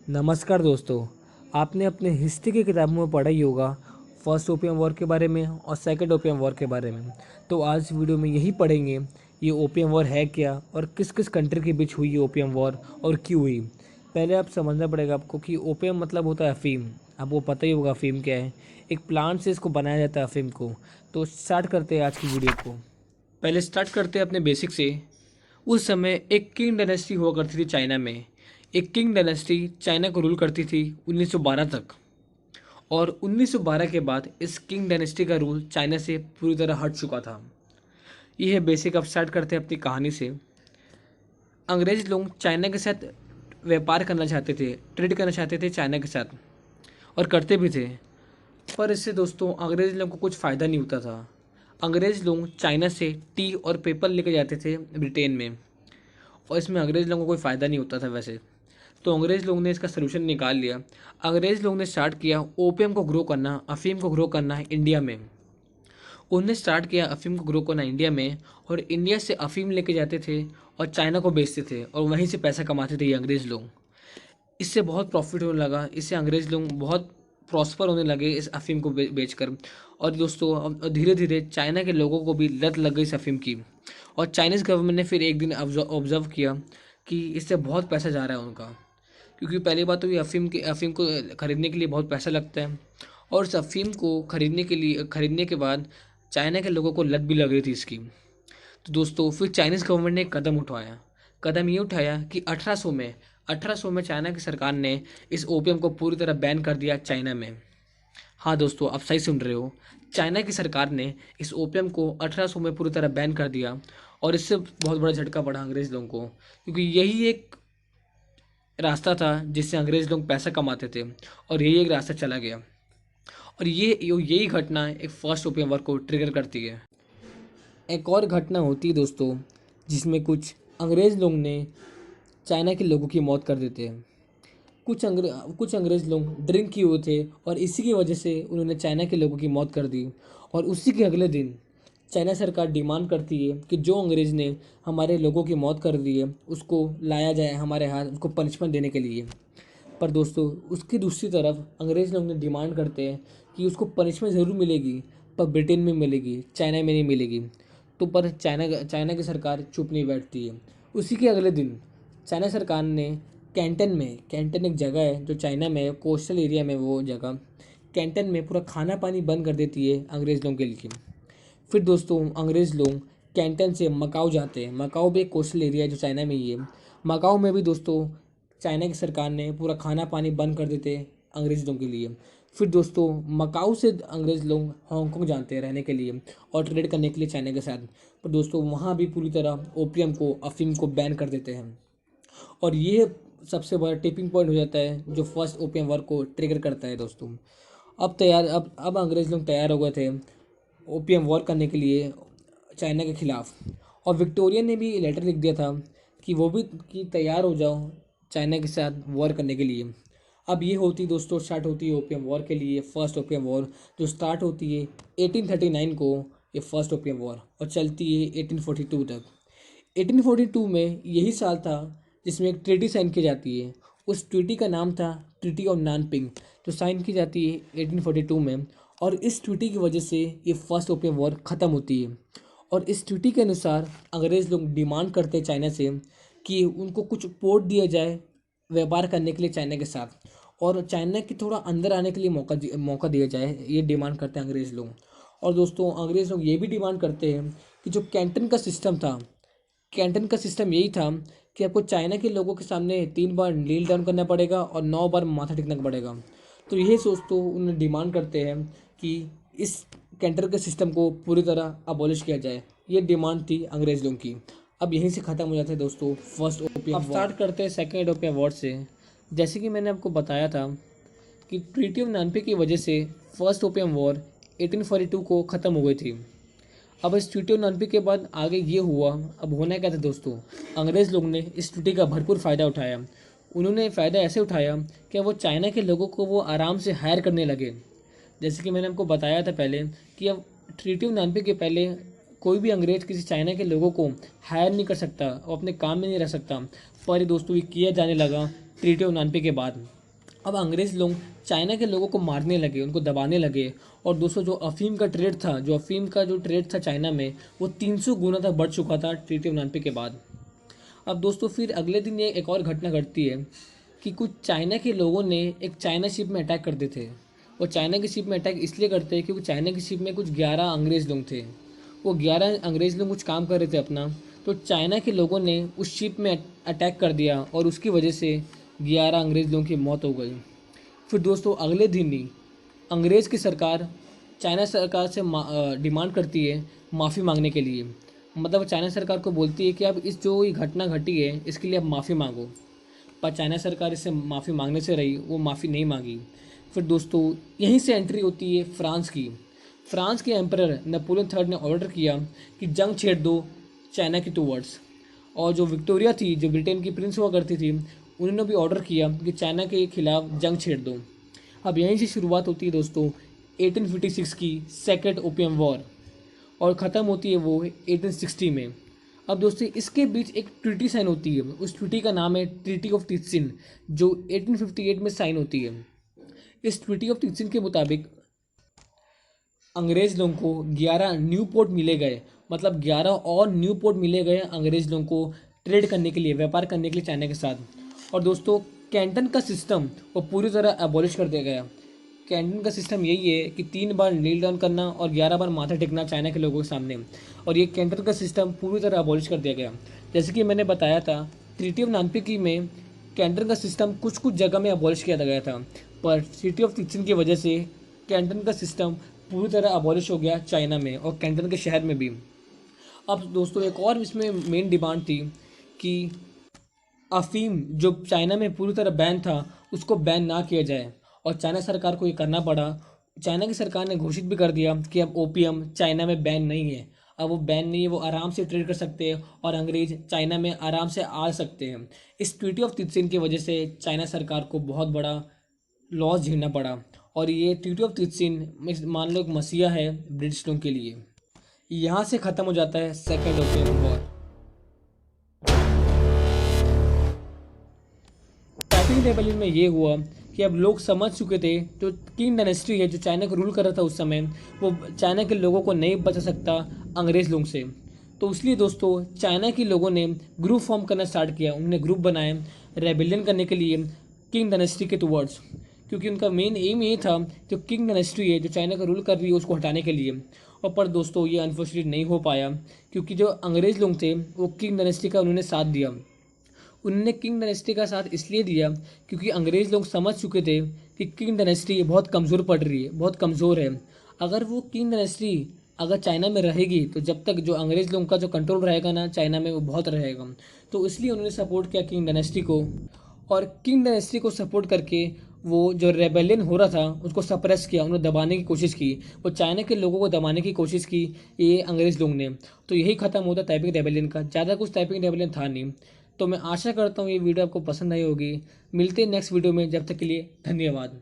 नमस्कार दोस्तों। आपने अपने हिस्ट्री की किताबों में पढ़ा ही होगा फर्स्ट ओपियम वॉर के बारे में और सेकंड ओपियम वॉर के बारे में। तो आज वीडियो में यही पढ़ेंगे ये ओपियम वॉर है क्या और किस किस कंट्री के बीच हुई ये ओपियम वॉर और क्यों हुई। पहले आप समझना पड़ेगा आपको कि ओपियम मतलब होता है अफ़ीम। आपको पता ही होगा अफ़ीम क्या है। एक प्लांट से इसको बनाया जाता है अफ़ीम को। तो स्टार्ट करते हैं आज की वीडियो को। पहले स्टार्ट करते हैं अपने बेसिक से। उस समय एक किंग डायनेस्टी हुआ करती थी चाइना में। एक किंग डायनेस्टी चाइना को रूल करती थी 1912 तक। और 1912 के बाद इस किंग डायनेस्टी का रूल चाइना से पूरी तरह हट चुका था। ये है बेसिक। अब स्टार्ट करते हैं अपनी कहानी से। अंग्रेज लोग चाइना के साथ व्यापार करना चाहते थे, ट्रेड करना चाहते थे चाइना के साथ, और करते भी थे। पर इससे दोस्तों अंग्रेज लोगों को कुछ फ़ायदा नहीं होता था। अंग्रेज लोग चाइना से टी और पेपर लेके जाते थे ब्रिटेन में, और इसमें अंग्रेज लोगों को कोई फ़ायदा नहीं होता था वैसे। तो अंग्रेज़ लोगों ने इसका सलूशन निकाल लिया। अंग्रेज़ लोगों ने स्टार्ट किया ओपियम को ग्रो करना, अफ़ीम को ग्रो करना है इंडिया में। उन्होंने स्टार्ट किया अफ़ीम को ग्रो करना इंडिया में, और इंडिया से अफ़ीम लेके जाते थे और चाइना को बेचते थे, और वहीं से पैसा कमाते थे ये अंग्रेज़ लोग। इससे बहुत प्रॉफिट होने लगा। इससे अंग्रेज़ लोग बहुत प्रॉस्पर होने लगे इस अफ़ीम को बेचकर। और दोस्तों अब धीरे धीरे चाइना के लोगों को भी लत लग गई इस अफ़ीम की। और चाइनीज़ गवर्नमेंट ने फिर एक दिन ऑब्ज़र्व किया कि इससे बहुत पैसा जा रहा है उनका। क्योंकि पहली बात तो ये अफ़ीम को ख़रीदने के लिए बहुत पैसा लगता है, और इस अफ़ीम को ख़रीदने के बाद चाइना के लोगों को लत भी लग रही थी इसकी। तो दोस्तों फिर चाइनीज़ गवर्नमेंट ने एक कदम उठाया। कदम ये उठाया कि 1800 में चाइना की सरकार ने इस ओपियम को पूरी तरह बैन कर दिया चाइना में। हाँ दोस्तों, आप सही सुन रहे हो। चाइना की सरकार ने इस ओपियम को 1800 में पूरी तरह बैन कर दिया, और इससे बहुत बड़ा झटका पड़ा अंग्रेज़ लोगों को, क्योंकि यही एक रास्ता था जिससे अंग्रेज़ लोग पैसा कमाते थे, और यही एक रास्ता चला गया। और यही घटना एक फर्स्ट ओपियम वॉर को ट्रिगर करती है। एक और घटना होती है दोस्तों, जिसमें कुछ अंग्रेज़ लोग ने चाइना के लोगों की मौत कर देते हैं। कुछ अंग्रेज़ लोग ड्रिंक किए हुए थे, और इसी की वजह से उन्होंने चाइना के लोगों की मौत कर दी। और उसी के अगले दिन चाइना सरकार डिमांड करती है कि जो अंग्रेज़ ने हमारे लोगों की मौत कर दी है उसको लाया जाए हमारे हाथ, उसको पनिशमेंट देने के लिए। पर दोस्तों उसकी दूसरी तरफ अंग्रेज़ लोग ने डिमांड करते हैं कि उसको पनिशमेंट ज़रूर मिलेगी, पर ब्रिटेन में मिलेगी, चाइना में नहीं मिलेगी। तो पर चाइना की सरकार चुप नहीं बैठती है। उसी के अगले दिन चाइना सरकार ने कैंटन एक जगह है जो चाइना में है, कोस्टल एरिया में वो जगह, कैंटन में पूरा खाना पानी बंद कर देती है अंग्रेज़ लोगों के लिए। फिर दोस्तों अंग्रेज़ लोग कैंटन से मकाऊ जाते हैं। मकाऊ भी एक कोस्टल एरिया है जो चाइना में ही है। मकाऊ में भी दोस्तों चाइना की सरकार ने पूरा खाना पानी बंद कर देते अंग्रेज़ लोगों के लिए। फिर दोस्तों मकाऊ से अंग्रेज़ लोग हांगकांग जाते हैं रहने के लिए और ट्रेड करने के लिए चाइना के साथ। पर दोस्तों वहाँ भी पूरी तरह ओपियम को, अफीम को बैन कर देते हैं। और ये सबसे बड़ा टिपिंग पॉइंट हो जाता है जो फर्स्ट ओपियम वॉर को ट्रिगर करता है दोस्तों। अब अंग्रेज़ लोग तैयार हो गए थे ओपियम वॉर करने के लिए चाइना के खिलाफ। और विक्टोरिया ने भी लेटर लिख दिया था कि वो भी कि तैयार हो जाओ चाइना के साथ वॉर करने के लिए। अब ये होती दोस्तों स्टार्ट होती है ओपियम वॉर के लिए, फर्स्ट ओपियम वॉर जो स्टार्ट होती है 1839 को, ये फर्स्ट ओपियम वॉर, और चलती है 1842 तक। 1842 में यही साल था जिसमें एक ट्रीटी साइन की जाती है। उस ट्रीटी का नाम था ट्रीटी ऑफ नानपिंग, जो साइन की जाती है 1842 में। और इस ट्रीटी की वजह से ये फर्स्ट ओपियम वॉर ख़त्म होती है। और इस ट्रीटी के अनुसार अंग्रेज़ लोग डिमांड करते हैं चाइना से कि उनको कुछ पोर्ट दिया जाए व्यापार करने के लिए चाइना के साथ, और चाइना के थोड़ा अंदर आने के लिए मौका दिया जाए, ये डिमांड करते हैं अंग्रेज़ लोग। और दोस्तों अंग्रेज़ लोग ये भी डिमांड करते हैं कि जो कैंटन का सिस्टम था, कैंटन का सिस्टम यही था कि आपको चाइना के लोगों के सामने 3 बार नील डाउन करना पड़ेगा और 9 बार माथा टेकना पड़ेगा। तो यही सोच तो उन्हें डिमांड करते हैं कि इस कैंटर के सिस्टम को पूरी तरह अबॉलिश किया जाए। ये डिमांड थी अंग्रेज लोगों की। अब यहीं से ख़त्म हो जाता है दोस्तों फर्स्ट ओपियम वॉर। अब स्टार्ट करते हैं सेकेंड ओपियम वॉर से। जैसे कि मैंने आपको बताया था कि ट्रीटी ऑफ नानपे की वजह से फर्स्ट ओपियम वॉर 1842 को ख़त्म हो गई थी। अब इस ट्रीटी ऑफ नानपे के बाद आगे ये हुआ। अब होना क्या था दोस्तों, अंग्रेज़ लोग ने इस ट्रीटी का भरपूर फ़ायदा उठाया। उन्होंने फ़ायदा ऐसे उठाया कि वो चाइना के लोगों को वो आराम से हायर करने लगे। जैसे कि मैंने आपको बताया था पहले कि अब ट्रीटी ऑफ नानपे के पहले कोई भी अंग्रेज़ किसी चाइना के लोगों को हायर नहीं कर सकता और अपने काम में नहीं रह सकता। पर ये दोस्तों ये किया जाने लगा ट्रीटी ऑफ नानपे के बाद। अब अंग्रेज़ लोग चाइना के लोगों को मारने लगे, उनको दबाने लगे। और दोस्तों जो अफ़ीम का ट्रेड था, चाइना में, वो 300 गुना तक बढ़ चुका था ट्रीटी ऑफ नानपे के बाद। अब दोस्तों फिर अगले दिन ये एक और घटना घटती है कि कुछ चाइना के लोगों ने एक चाइना शिप में अटैक कर देते थे। और चाइना की शिप में अटैक इसलिए करते हैं क्योंकि चाइना की शिप में कुछ 11 अंग्रेज़ लोग थे। वो 11 अंग्रेज़ लोग कुछ काम कर रहे थे अपना, तो चाइना के लोगों ने उस शिप में अटैक कर दिया और उसकी वजह से 11 अंग्रेज़ लोगों की मौत हो गई। फिर दोस्तों अगले दिन ही अंग्रेज़ की सरकार चाइना सरकार से डिमांड करती है माफ़ी मांगने के लिए। मतलब चाइना सरकार को बोलती है कि अब इस जो ये घटना घटी है इसके लिए अब माफ़ी मांगो। पर चाइना सरकार इससे माफ़ी मांगने से रही, वो माफ़ी नहीं मांगी। फिर दोस्तों यहीं से एंट्री होती है फ्रांस की। फ्रांस के एम्परर नेपोलियन थर्ड ने ऑर्डर किया कि जंग छेड़ दो चाइना की टूवर्ड्स। और जो विक्टोरिया थी, जो ब्रिटेन की प्रिंस हुआ करती थी, उन्होंने भी ऑर्डर किया कि चाइना के खिलाफ जंग छेड़ दो। अब यहीं से शुरुआत होती है दोस्तों 1856 की सेकेंड ओपियम वॉर, और ख़त्म होती है वो 1860 में। अब दोस्तों इसके बीच एक ट्रीटी साइन होती है, उस ट्रीटी का नाम है ट्रीटी ऑफ तित्सिन, जो 1858 में साइन होती है। इस ट्रीटी ऑफ तित्सिन के मुताबिक अंग्रेज़ लोगों को 11 न्यू पोर्ट मिले गए, मतलब 11 और न्यू पोर्ट मिले गए अंग्रेज़ लोगों को ट्रेड करने के लिए, व्यापार करने के लिए चाइना के साथ। और दोस्तों कैंटन का सिस्टम वो पूरी तरह एबॉलिश कर दिया गया। कैंटन का सिस्टम यही है कि 3 बार नील डाउन करना और 11 बार माथा टेकना चाइना के लोगों के सामने, और ये कैंटन का सिस्टम पूरी तरह एबॉलिश कर दिया गया। जैसे कि मैंने बताया था ट्रीटी ऑफ नानपे में कैंटन का सिस्टम कुछ कुछ जगह में एबॉलिश किया गया था, पर ट्रीटी ऑफ तित्सिन की वजह से कैंटन का सिस्टम पूरी तरह अबॉलिश हो गया चाइना में और कैंटन के शहर में भी। अब दोस्तों एक और इसमें मेन डिमांड थी कि अफ़ीम जो चाइना में पूरी तरह बैन था उसको बैन ना किया जाए, और चाइना सरकार को ये करना पड़ा। चाइना की सरकार ने घोषित भी कर दिया कि अब ओपियम चाइना में बैन नहीं है। अब वो बैन नहीं है, वो आराम से ट्रेड कर सकते हैं और अंग्रेज़ चाइना में आराम से आ सकते हैं। इस ट्रीटी ऑफ तित्सिन की वजह से चाइना सरकार को बहुत बड़ा लॉस झेलना पड़ा, और ये ट्रीटी ऑफ तित्सिन मान लो एक मसीहा है ब्रिटिश लोगों के लिए। यहाँ से ख़त्म हो जाता है second opium war. Typing rebellion में ये हुआ कि अब लोग समझ चुके थे जो किंग डायनेस्टी है, जो चाइना को रूल कर रहा था उस समय, वो चाइना के लोगों को नहीं बचा सकता अंग्रेज़ लोगों से। तो इसलिए दोस्तों चाइना के लोगों ने ग्रुप फॉर्म करना स्टार्ट किया। उन्होंने ग्रुप बनाए रेबेलियन करने के लिए किंग डायनेस्टी के टुवर्ड्स, क्योंकि उनका मेन एम ये था जो किंग डायनेस्टी है जो चाइना का रूल कर रही है उसको हटाने के लिए। और पर दोस्तों ये अनफॉर्चुनेट नहीं हो पाया, क्योंकि जो अंग्रेज़ लोग थे वो किंग डायनेस्टी का उन्होंने साथ दिया। उन्होंने किंग डायनेस्टी का साथ इसलिए दिया क्योंकि अंग्रेज़ लोग समझ चुके थे कि किंग डायनेस्टी बहुत कमज़ोर पड़ रही है, बहुत कमज़ोर है। अगर वो किंग डायनेस्टी अगर चाइना में रहेगी तो जब तक जो अंग्रेज़ लोगों का जो कंट्रोल रहेगा ना चाइना में, वो बहुत रहेगा। तो इसलिए उन्होंने सपोर्ट किया किंग डायनेस्टी को, और किंग डायनेस्टी को सपोर्ट करके वो जो रेबेलियन हो रहा था उसको सप्रेस किया, उन्होंने दबाने की कोशिश की, वो चाइना के लोगों को दबाने की कोशिश की ये अंग्रेज़ लोग ने। तो यही ख़त्म होता ताइपिंग रेबेलियन का। ज़्यादा कुछ ताइपिंग रेबेलियन था नहीं। तो मैं आशा करता हूँ ये वीडियो आपको पसंद आई होगी। मिलते हैं नेक्स्ट वीडियो में, जब तक के लिए धन्यवाद।